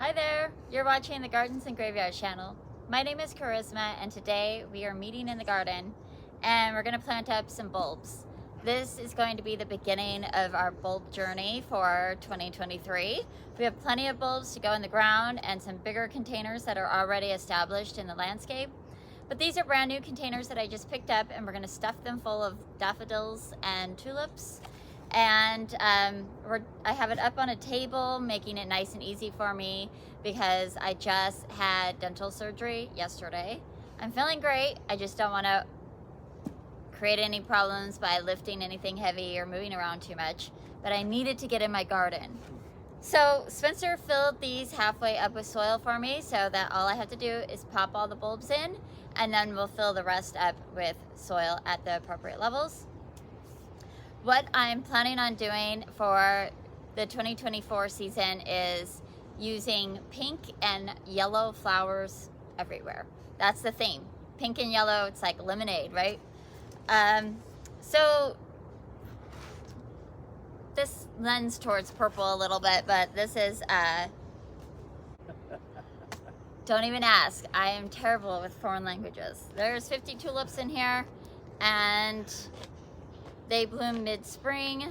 Hi there, you're watching the Gardens and Graveyard channel. My name is Charisma and today we are meeting in the garden and we're going to plant up some bulbs. This is going to be the beginning of our bulb journey for 2023. We have plenty of bulbs to go in the ground and some bigger containers that are already established in the landscape. But these are brand new containers that I just picked up and we're going to stuff them full of daffodils and tulips. And I have it up on a table, making it nice and easy for me because I just had dental surgery yesterday. I'm feeling great. I just don't want to create any problems by lifting anything heavy or moving around too much, but I needed to get in my garden. So Spencer filled these halfway up with soil for me so that all I have to do is pop all the bulbs in and then we'll fill the rest up with soil at the appropriate levels. What I'm planning on doing for the 2024 season is using pink and yellow flowers everywhere. That's the theme. Pink and yellow, it's like lemonade, right? So this lends towards purple a little bit, but this is, don't even ask. I am terrible with foreign languages. There's 50 tulips in here and they bloom mid-spring.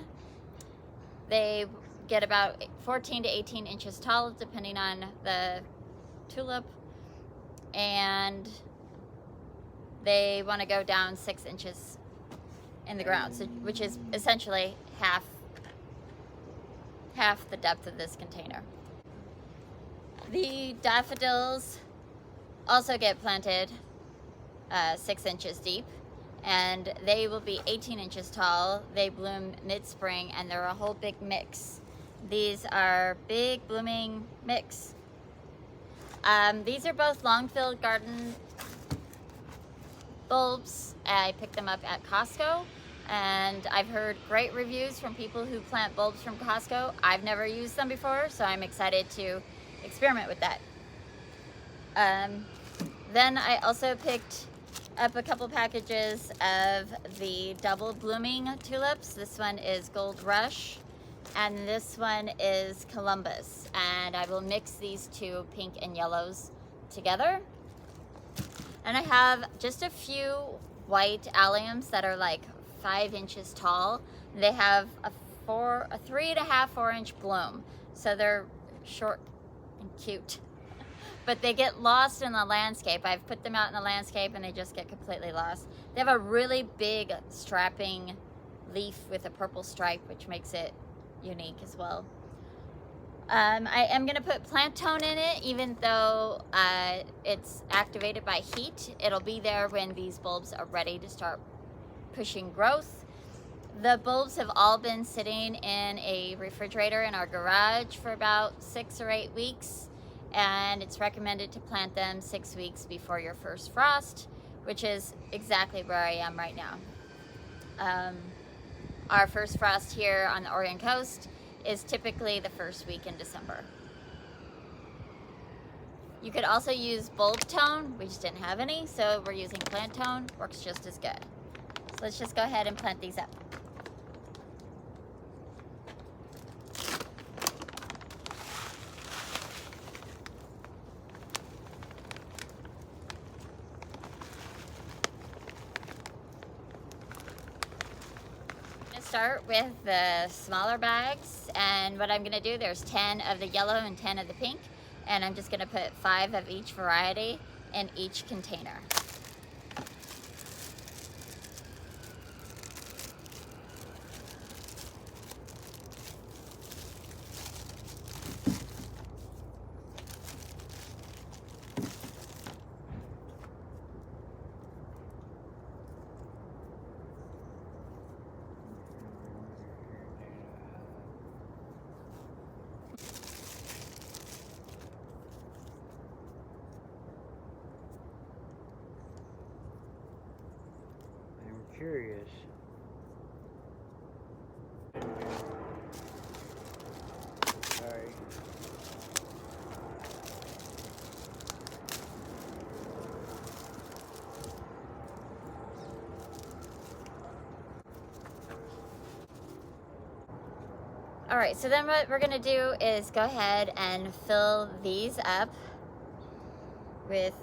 They get about 14 to 18 inches tall, depending on the tulip. And they want to go down 6 inches in the ground, so, which is essentially half the depth of this container. The daffodils also get planted 6 inches deep, and they will be 18 inches tall. They bloom mid-spring and they're a whole big mix. These are big blooming mix. These are both long-filled garden bulbs. I picked them up at Costco and I've heard great reviews from people who plant bulbs from Costco. I've never used them before, so I'm excited to experiment with that. Then I also picked up a couple packages of the double blooming tulips. This one is Gold Rush and this one is Columbus, and I will mix these two pink and yellows together. And I have just a few white alliums that are like 5 inches tall. They have a 3.5 4 inch bloom, so they're short and cute. But they get lost in the landscape. I've put them out in the landscape and they just get completely lost. They have a really big strapping leaf with a purple stripe, which makes it unique as well. I am gonna put plant tone in it, even though it's activated by heat. It'll be there when these bulbs are ready to start pushing growth. The bulbs have all been sitting in a refrigerator in our garage for about 6 or 8 weeks. And it's recommended to plant them 6 weeks before your first frost, which is exactly where I am right now. Our first frost here on the Oregon coast is typically the first week in December. You could also use bulb tone. We just didn't have any, so we're using plant tone. Works just as good. So let's just go ahead and plant these up. Start with the smaller bags, and what I'm going to do, there's 10 of the yellow and 10 of the pink, and I'm just going to put 5 of each variety in each container. Curious. Sorry. All right, so then what we're gonna do is go ahead and fill these up with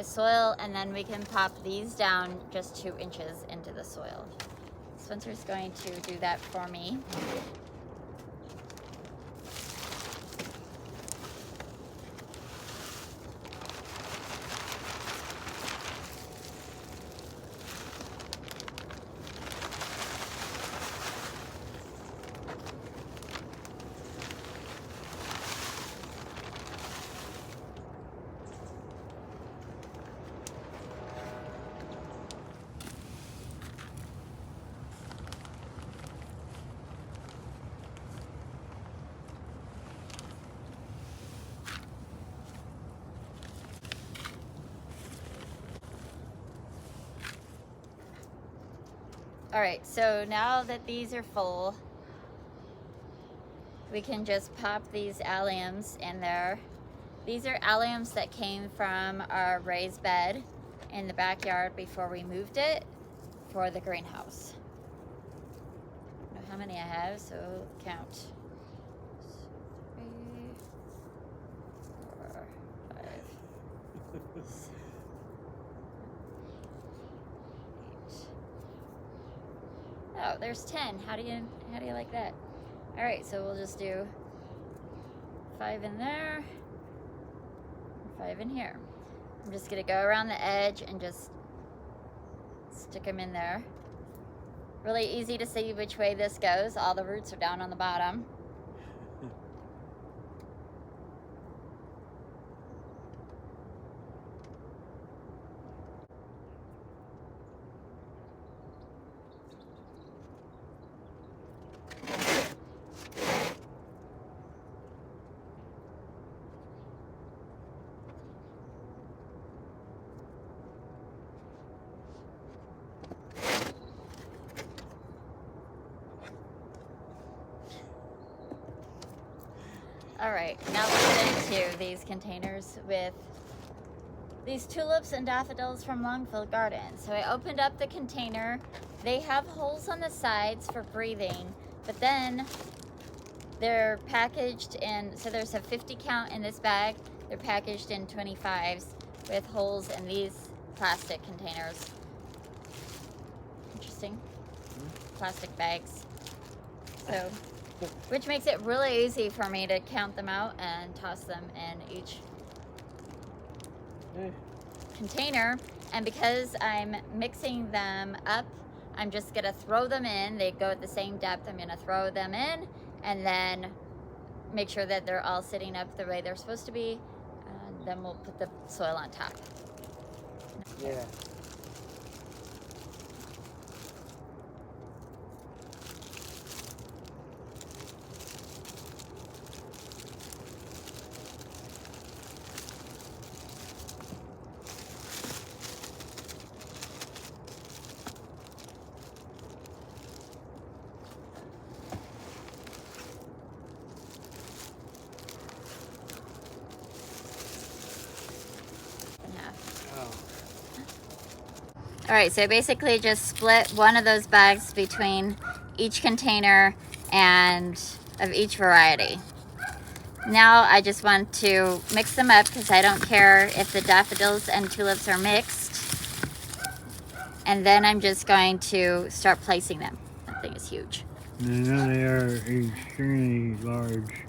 soil, and then we can pop these down just 2 inches into the soil. Spencer's going to do that for me. All right, so now that these are full, we can just pop these alliums in there. These are alliums that came from our raised bed in the backyard before we moved it for the greenhouse. I don't know how many I have, so count. 3, 4, 5, 6. Oh, there's 10. How do you like that? All right, so we'll just do 5 in there, and 5 in here. I'm just gonna go around the edge and just stick them in there. Really easy to see which way this goes. All the roots are down on the bottom. All right, now let's get into these containers with these tulips and daffodils from Longfield Garden. So I opened up the container. They have holes on the sides for breathing, but then they're packaged in, so there's a 50 count in this bag. They're packaged in 25s with holes in these plastic containers. Interesting. Plastic bags. So, which makes it really easy for me to count them out and toss them in each container. And because I'm mixing them up, I'm just gonna throw them in. They go at the same depth. I'm gonna throw them in and then make sure that they're all sitting up the way they're supposed to be. And then we'll put the soil on top. Yeah. All right, so basically just split one of those bags between each container and of each variety. Now I just want to mix them up because I don't care if the daffodils and tulips are mixed. And then I'm just going to start placing them. That thing is huge. And then they are extremely large.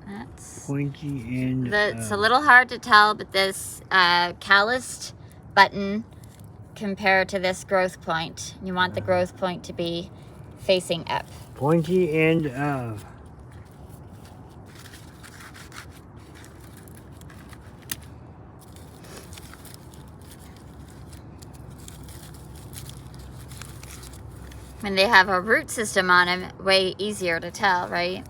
That's Pointy end. it's a little hard to tell, but this calloused button compared to this growth point. You want the growth point to be facing up. Pointy end of. When they have a root system on them, way easier to tell, right?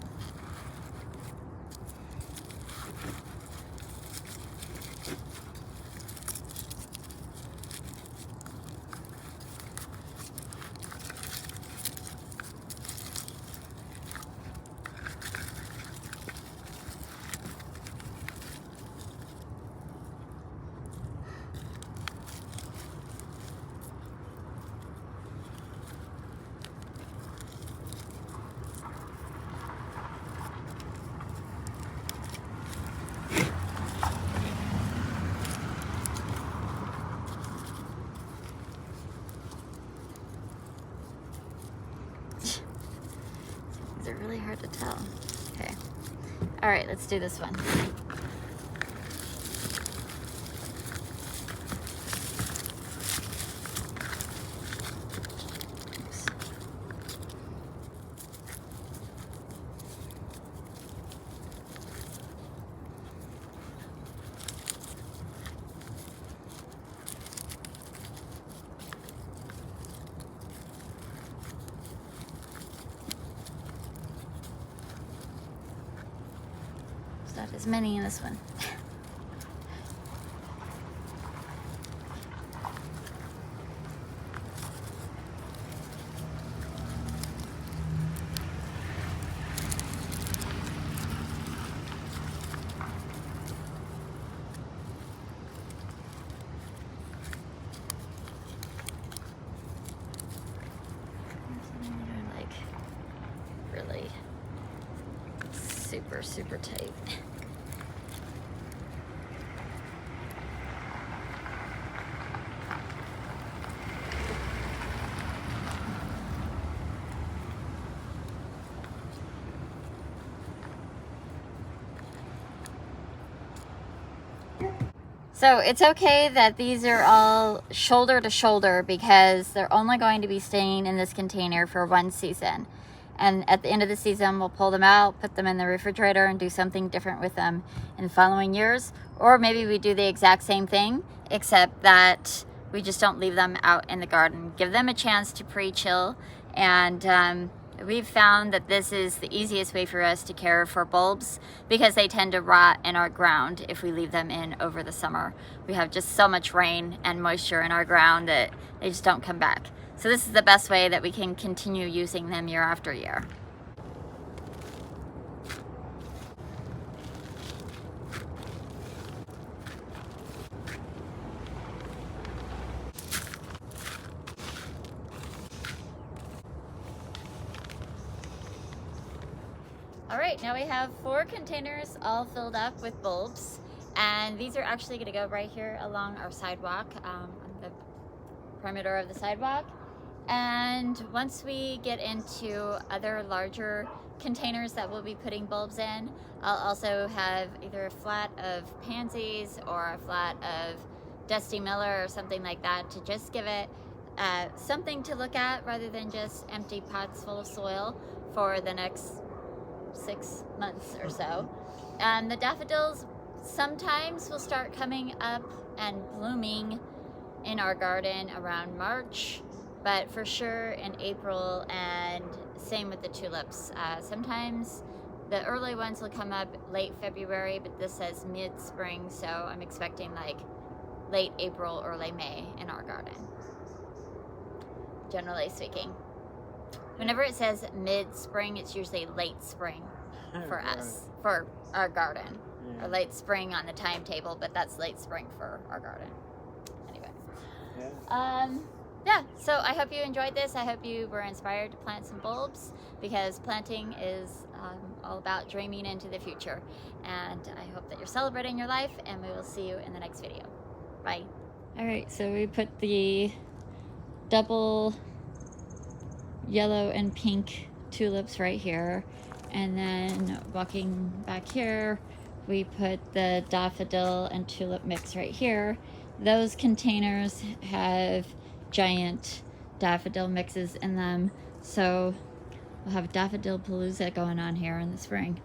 All right, let's do this one. Not as many in this one. Like really super tight. So it's okay that these are all shoulder to shoulder because they're only going to be staying in this container for one season. And at the end of the season, we'll pull them out, put them in the refrigerator and do something different with them in the following years. Or maybe we do the exact same thing, except that we just don't leave them out in the garden. Give them a chance to pre-chill. And we've found that this is the easiest way for us to care for bulbs because they tend to rot in our ground if we leave them in over the summer. We have just so much rain and moisture in our ground that they just don't come back. So this is the best way that we can continue using them year after year. All right, now we have 4 containers all filled up with bulbs, and these are actually going to go right here along our sidewalk, on the perimeter of the sidewalk. And once we get into other larger containers that we'll be putting bulbs in, I'll also have either a flat of pansies or a flat of Dusty Miller or something like that to just give it something to look at rather than just empty pots full of soil for the next 6 months or so. The daffodils sometimes will start coming up and blooming in our garden around March, but for sure in April, and same with the tulips. Sometimes the early ones will come up late February, but this says mid-spring, so I'm expecting like late April, early May in our garden, generally speaking. Whenever it says mid-spring, it's usually late spring for us, for our garden. Yeah. Or late spring on the timetable, but that's late spring for our garden. Anyway. Yeah, so I hope you enjoyed this. I hope you were inspired to plant some bulbs because planting is all about dreaming into the future. And I hope that you're celebrating your life, and we will see you in the next video. Bye. All right, so we put the double yellow and pink tulips right here, and then walking back here we put the daffodil and tulip mix right here. Those containers have giant daffodil mixes in them, so we'll have daffodil palooza going on here in the spring.